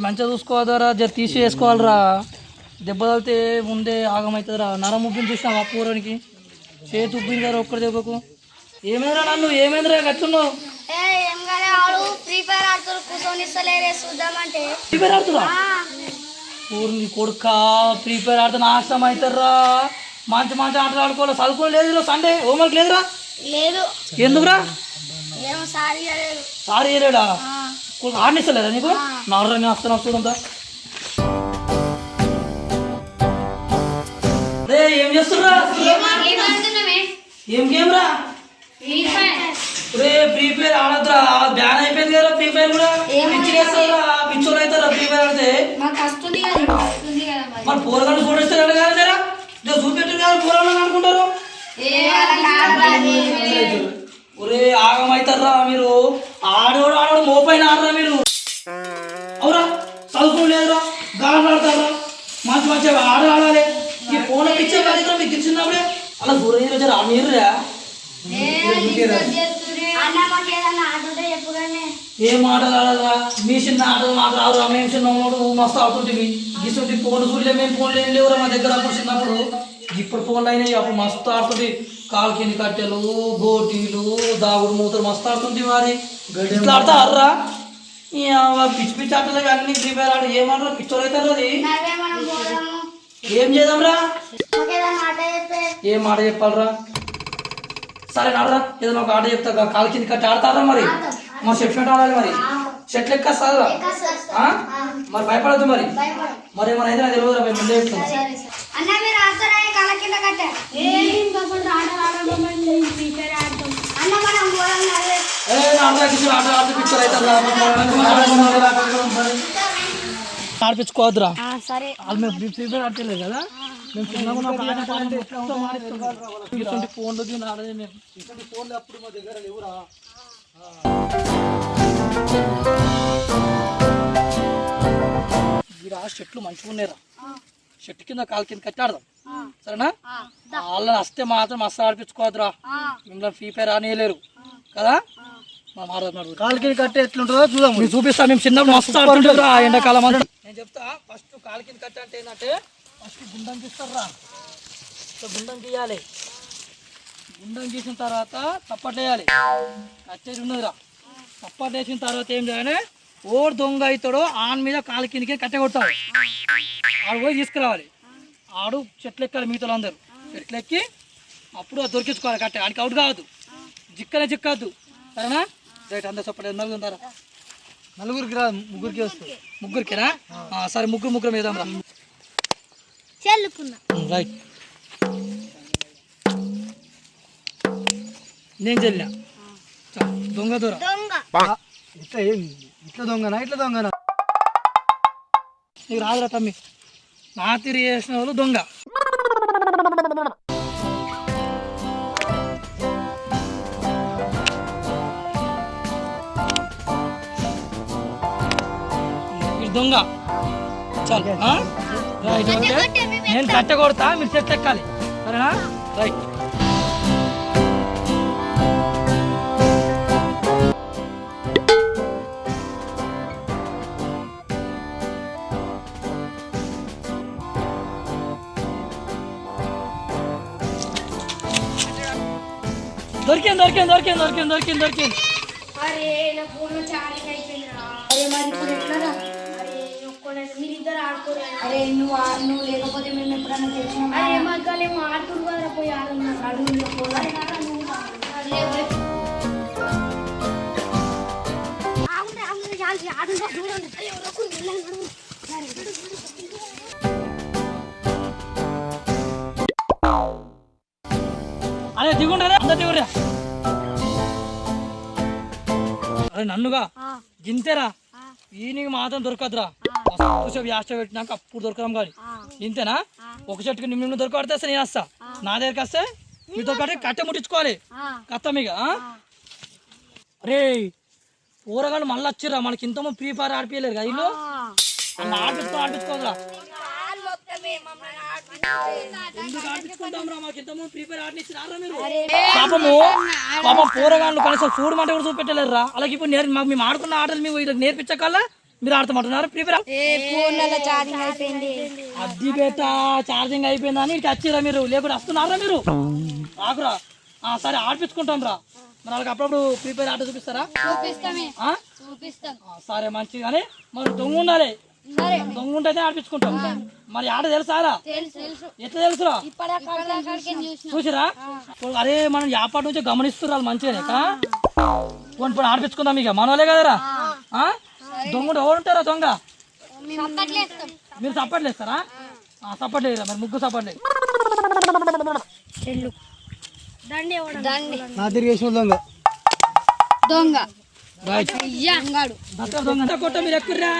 మంచిగా చూసుకోవద్దారా, జర తీసి వేసుకోవాలరా. దెబ్బ తగిలితే ముందే ఆగమవుతుందిరా. నరం ఉబ్బిని చూసినావా పూరానికి? చేతి ఉబ్బింది కదా ఒక్కడి దెబ్బకు. ఏమైందిరా నన్ను, ఏమైందిరా గట్లున్నావు? Free fire ఆడుతురా? ఊరిని కొడుక ఫ్రీ ఫైర్ ఆడితే నాశనం అవుతారా. మంచి మంచి ఆటలు ఆడుకోవాలి. చదువుకోవాలి లేదు, సండే హోంవర్క్ లేదురా? లేదు. ఎందుకురా? సారీ చేయలేడా? ఆడినిస్తలేదా నీకు? నాలుగు వస్తున్నావు చూడంతా. ఏం చేస్తున్నా? ఏం గేమ్ రా? ఫ్రీ ఫైర్ ఆడద్దురా, బ్యాన్ అయిపోయింది కదా ఫ్రీ ఫైర్ కూడా. పిచ్చోళ్ళు అవుతారా ఫ్రీ ఫైర్ ఆడితే? మరి పూరగాళ్ళు చూడేస్తారు కదా, చూపెట్టారు కదా పూరగాళ్ళు అనుకుంటారు. ఒరే ఆగమవుతారా మీరు. ఆడోడు మోపైన ఆడరా మీరు. అవురా? చదువుకోవడం లేదురా, గాలం ఆడతారా? మంచి మంచిగా ఆడాలి. ఈ ఫోన్ పిచ్చే కదా మీకు ఇచ్చినప్పుడే అలా దూరం వచ్చారు. మీరురా ఏం ఆటలు ఆడాలా? మీ చిన్న ఆటలు మాకు రావురా. మేము చిన్నప్పుడు మస్తు ఆడుతుంటే గిసుంటి ఫోన్ చూడలే. మేము ఫోన్లు ఏం లేవురా మా దగ్గర అప్పుడు చిన్నప్పుడు. ఇప్పుడు ఫోన్లు అయినాయి. అప్పుడు మస్తు ఆడుతుంది. కాలు కింది కట్టెలు, గోటీలు, దాగుడు మూతలు మస్తు ఆడుతుంది. మరి ఇట్లా ఆడతా ఆడరా? పిచ్చి పిచ్చి ఆటలు అన్ని ఫ్రీ ఫైర్ ఆడు. ఏమంటారు పిచ్చోళ్ళు అవుతారు. అది ఏం చేద్దాంరా? ఏం ఆట చెప్పాలరా? సరే ఆడరా, ఏదైనా ఒక ఆట చెప్తా. కాలు కింది కట్టి ఆడతారా? మరి మా షెట్ ఆడాలి. మరి షెట్లు ఎక్కస్తారా? మరి భయపడద్దు. మరి ఏమైనా అయితే నాకు తెలియదురా. మేము ముందే చెప్తాం. ఆడిపించుకోవద్దురా. వాళ్ళు మేము ఫ్రీ ఫైర్ ఆడలేదు కదా. మేము చిన్నగా ఫోన్లు ఆడలేదు. మేము ఇటువంటి ఫోన్లు అప్పుడు మా దగ్గర లేవురా. చెట్లు మంచిగా ఉన్నాయిరా. చెట్టు కింద కాలు కింద కట్టి ఆడదాం సరేనా? వాళ్ళని వస్తే మాత్రం మస్తు ఆడిపించుకోవద్దురా. మిమ్మల్ని ఫ్రీ ఫైర్ ఆనేయలేరు కదా. కాలు కింద కట్టి ఎట్లుంటుందో చూద్దాం. మీరు చూపిస్తా. మేము చిన్నప్పుడు మస్తు ఆడుతుంటారా ఎండాకాలం అంతా. నేను చెప్తా. ఫస్ట్ కాలు కింద కట్టి అంటే ఏంటంటే ఫస్ట్ గుండం తీస్తారా. గుండం గీయాలి. గుండం గీసిన తర్వాత తప్పట్లు వేయాలి. కట్టేది ఉన్నదిరా. తప్పట్లు వేసిన తర్వాత ఏం చేయాలి? ఓడు దొంగ అవుతాడో ఆన్ మీద కాలు కిందకి కట్టె కొడతాడు. ఆడు పోయి తీసుకురావాలి. ఆడు చెట్లు ఎక్కాలి. మిగతా అందరూ చెట్లు ఎక్కి అప్పుడు అది దొరికించుకోవాలి కట్టె. ఆడికి అవుట్ కావద్దు, చిక్కద్దు సరేనా? రైట్. అందరు చప్పటి నలుగురు ఉంటారా? నలుగురికి రా, ముగ్గురికి వస్తుంది. ముగ్గురికిరా? సరే ముగ్గురు మీద రైట్. నేను చెల్లా దొంగ దూర. ఇట్లా దొంగనా? నీకు రాదురా తమ్మి. నా తిరిగి చేసిన వాళ్ళు దొంగ. దొంగ చాలు. రైట్. ఓకే, నేను కట్టె కొడతా, మీరు చెట్టు ఎక్కాలి సరేనా? రైట్. దొరికింది. అరే నా ఫోన్ చార్జింగ్ అయిపోయిందిరా. అరే మరి ఇప్పుడు ఎట్లా? మీరిద్దరు ఆడుకోరు. అరే నువ్వు లేకపోతే మేము ఎప్పుడన్నా తెలిసిన. అరే మాకు ఆడుకుని కదా పోయి ఆడున్నారు. అరే దిగుండే అందరు దిగురా. అరే నన్నుగా గింతేరా. ఈయనకి మాత్రం దొరకదురా. సేపు యాస్ట పెట్టినాక అప్పుడు దొరకదాం. కానీ ఇంతేనా? ఒక చెట్టుకి నిన్ను దొరకబడితే నేను వస్తా. నా దగ్గరికి వస్తే మీతో కట్టె ముట్టించుకోవాలి కత్త మీకు. రే ఊరగాళ్ళు మళ్ళీ వచ్చిర్రా, మనకి ఇంతమంది ఫ్రీ ఫైర్ ఆడిపోయలేరు కదా ఇల్లు, ఆడిపించుకోదురా. ఎందుకు ఆడిపించుకుంటాం రా, మాకు ఇంతమంది ఫ్రీ ఫైర్ ఆడినిచ్చినారా మీరు? పాపం పూరగాళ్ళు కనీసం చూడమంటే కూడా చూపెట్టలేరురా. అలాగే ఇప్పుడు మాకు మేము ఆడుకున్న ఆటలు మేము వీళ్ళకి నేర్పించకల్లా మీరు ఆడతామంటున్నారు ఫ్రీ ఫైర్. అది బేట ఛార్జింగ్ అయిపోయిందని ఇటు వచ్చిరా మీరు, లేకుండా వస్తున్నారా మీరు? రాకురా. సరే ఆడిపించుకుంటాం రా. మరి వాళ్ళకి అప్పుడప్పుడు ఫ్రీ ఫైర్ ఆట చూపిస్తారా? సరే మంచిది. కానీ మరి దొంగ ఉండాలి, దొంగ ఉంటే ఆడిపించుకుంటాం. మరి ఆట తెలుసారా? ఎట్లా తెలుసురా? చూసిరా? అరే మనం యాపాటి నుంచి గమనిస్తున్నారు మంచిగానే. పోనీ ఆడిపించుకుందాం ఇక మన వాళ్ళే కదరా. దొంగ ఎవరు ఉంటారా? దొంగ మీరు సపోర్ట్ చేస్తారా? సపోర్ట్ లేదా? మరి ముగ్గురు సపోర్ట్ లేదు. కొట్ట మీరు ఎక్కుర్రా,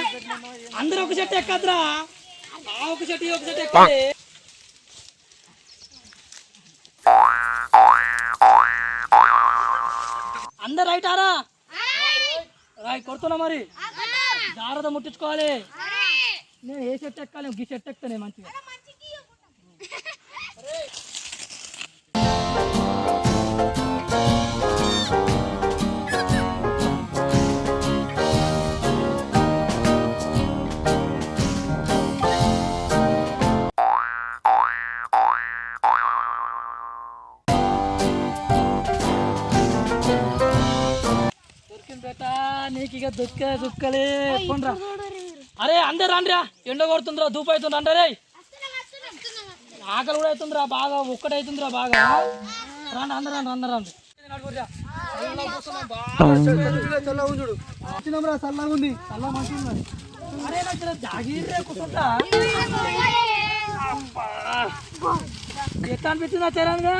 అందరూ ఒక చెట్టు ఎక్కద్రా. ఒక చెట్టు ఒక చెట్టు ఎక్కాలి. అందరు రైట్ ఆరా? రైట్ కొడుతున్నా. మరి జాగ్రత్త ముట్టించుకోవాలి. నేను ఏ చెట్టు ఎక్కాలి? ఈ చెట్టు ఎక్కుతానే మంచిగా. నీకు ఇక దుక్కలే కొండ్రా. అరే అందరు రండిరా, ఎండ కొడుతుందిరా, దూపు అవుతుంది అంటారే. ఆకలి కూడా అవుతుందిరా బాగా, ఒక్కటవుతుందిరా బాగా. రండి అందరు రండి, అందరు రండి. అరే నాకు జాగిరే కూర్చుంటా. ఎట్లా అనిపించిందా చరణ్గా?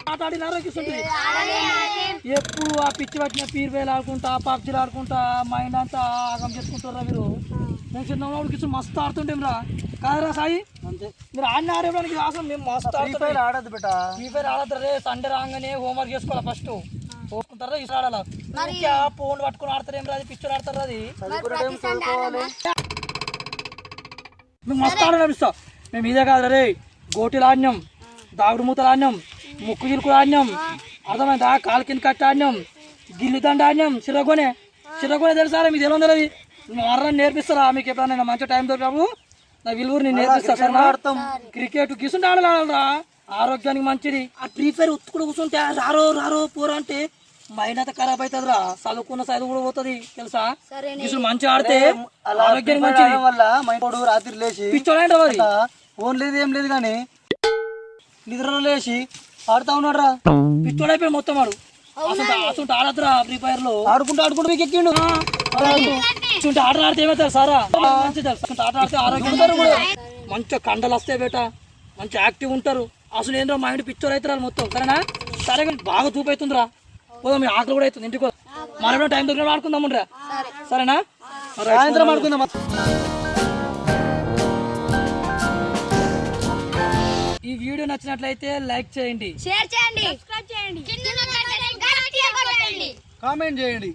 మాట్లాడినారా? ఎప్పుడు ఆ పిచ్చి పట్టిన పీరువేలు ఆడుకుంటా, పబ్జీలు ఆడుకుంటా మైండ్ అంతా ఆగం చేసుకుంటారా మీరు? నేను చిన్నప్పుడు మస్తు ఆడుతుంటాం రా కాదరా సాయి. మీరు ఆడిన ఆడేయడానికి అసలు మేము మస్తు ఆడద్దు బేట. ఫ్రీ ఫైర్ ఆడద్దు రే. సండే రాగానే హోంవర్క్ చేసుకోవాలి ఫస్ట్. చూసుకుంటారా ఇసు ఆడాలా? ఇంకా ఫోన్ పట్టుకుని ఆడతారేం రాదు, పిక్చర్ ఆడతారు. అది మేము మస్తు ఆడని అనిపిస్తా. మేము ఇదే కాదు రే, గోటీలు ఆడినాం, దాగుడు మూతలు ఆడినాం, ముక్కు చిలుకులు ఆడినాం, అర్థమైందా? కాలు కింద కట్టి ఆడినాం, గిల్లి దండ ఆడినాం, చిరగొనే తెలుసారా? మీకు తెలియదు అది. మర్రని నేర్పిస్తారా మీకు ఎప్పుడైనా మంచి టైం దొరికినప్పుడు? నా విలువరు నేను నేర్పిస్తా. సరే ఆడతాం క్రికెట్ గిసుంటే ఆడాలరా, ఆరోగ్యానికి మంచిది. ఆ ఫ్రీ ఫైర్ ఉత్తుకుడు కూర్చుంటే రారో పోరా అంటే మైండ్ అంతా ఖరాబ్ అవుతుంది రా. చదువుకున్న చదువు కూడా పోతుంది తెలుసా? గిసులు మంచిగా ఆడితే ఆరోగ్యానికి మంచిది. రాత్రి లేచి పిచ్చోడంటే మరి ఫోన్ లేదు ఏం లేదు కానీ నిద్రలో లేచి ఆడుతా ఉన్నాడు రా. పిచ్చోడైపోయి మొత్తం వాడు. అసలు ఆడద్దురా ఫ్రీ ఫైర్ లో. ఆడుకుంటూ మీకు ఎక్కిండు. ఆట ఆడితే ఏమవుతారు సారా? మంచిది ఆట ఆడితే ఆరోగ్యం మంచిగా కండలు వస్తాయి బేట, మంచి యాక్టివ్ ఉంటారు. అసలు ఏంటో మైండ్ పిక్చర్ అవుతారు మొత్తం. సరేనా? సరే కానీ బాగా చూపు అవుతుందిరా. పోదా మీ ఆకలి కూడా అవుతుంది. ఇంటికి మనం టైం దొరికిన ఆడుకుందాం రా. సరేనా? సాయంత్రం ఆడుకుందాం. ఈ వీడియో నచ్చినట్లయితే లైక్ చేయండి, షేర్ చేయండి, సబ్స్క్రైబ్ చేయండి, కామెంట్ చేయండి.